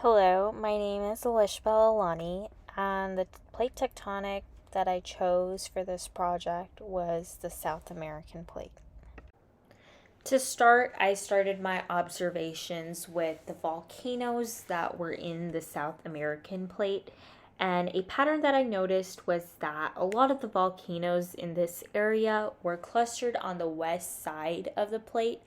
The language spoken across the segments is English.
Hello, my name is Elishbel Alani, and the plate tectonic that I chose for this project was the South American plate. To start, I started my observations with the volcanoes that were in the South American plate, and a pattern that I noticed was that a lot of the volcanoes in this area were clustered on the west side of the plate,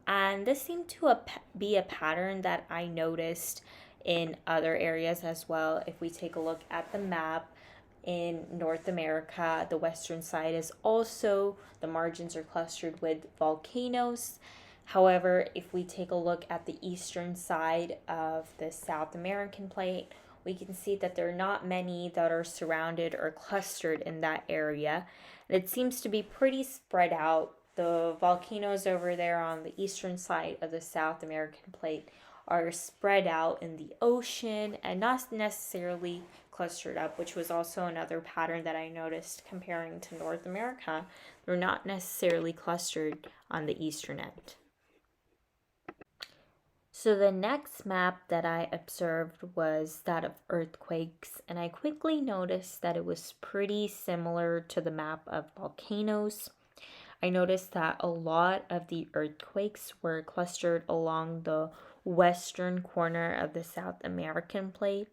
and this seemed to be a pattern that I noticed in other areas as well. If we take a look at the map, in North America, the western side is also, the margins are clustered with volcanoes. However, if we take a look at the eastern side of the South American plate, we can see that there are not many that are surrounded or clustered in that area. It seems to be pretty spread out. The volcanoes over there on the eastern side of the South American plate are spread out in the ocean and not necessarily clustered up, which was also another pattern that I noticed comparing to North America. They're not necessarily clustered on the eastern end. So the next map that I observed was that of earthquakes, and I quickly noticed that it was pretty similar to the map of volcanoes. I noticed that a lot of the earthquakes were clustered along the western corner of the South American plate,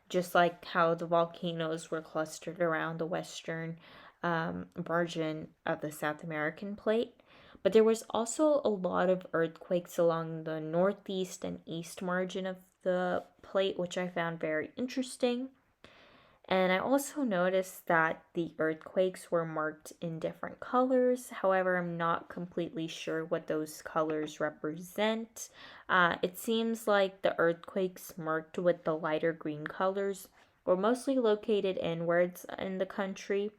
just like how the volcanoes were clustered around the western margin of the South American plate. But there was also a lot of earthquakes along the northeast and east margin of the plate, which I found very interesting. And I also noticed that the earthquakes were marked in different colors. However, I'm not completely sure what those colors represent. It seems like the earthquakes marked with the lighter green colors were mostly located inwards in the country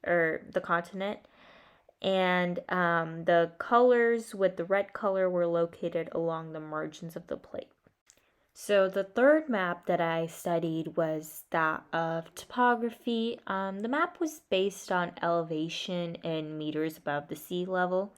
or the continent. And the colors with the red color were located along the margins of the plate. So the third map that I studied was that of topography. The map was based on elevation in meters above the sea level.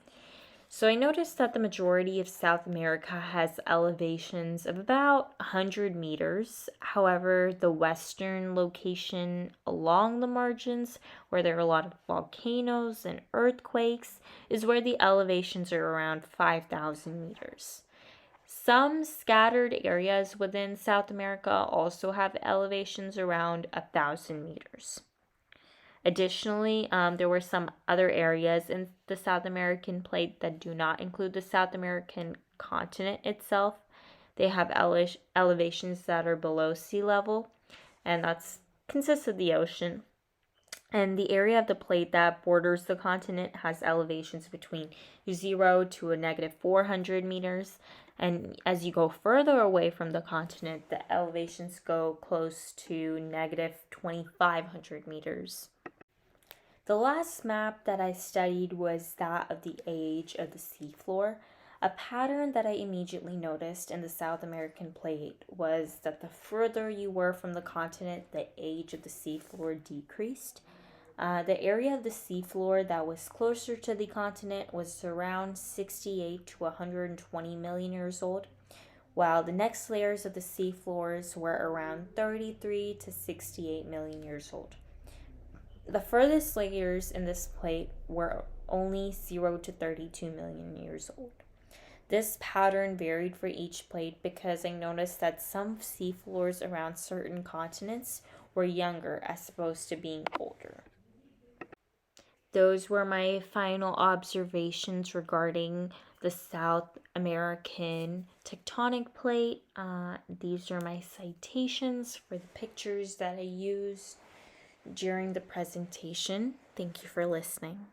So I noticed that the majority of South America has elevations of about 100 meters. However, the western location along the margins, where there are a lot of volcanoes and earthquakes, is where the elevations are around 5,000 meters. Some scattered areas within South America also have elevations around 1,000 meters. Additionally, there were some other areas in the South American plate that do not include the South American continent itself. They have elevations that are below sea level, and that's consists of the ocean. And the area of the plate that borders the continent has elevations between 0 to a negative 400 meters. And as you go further away from the continent, the elevations go close to negative 2,500 meters. The last map that I studied was that of the age of the seafloor. A pattern that I immediately noticed in the South American plate was that the further you were from the continent, the age of the seafloor decreased. The area of the seafloor that was closer to the continent was around 68 to 120 million years old, while the next layers of the seafloors were around 33 to 68 million years old. The furthest layers in this plate were only 0 to 32 million years old. This pattern varied for each plate because I noticed that some seafloors around certain continents were younger as opposed to being older. Those were my final observations regarding the South American tectonic plate. These are my citations for the pictures that I used during the presentation. Thank you for listening.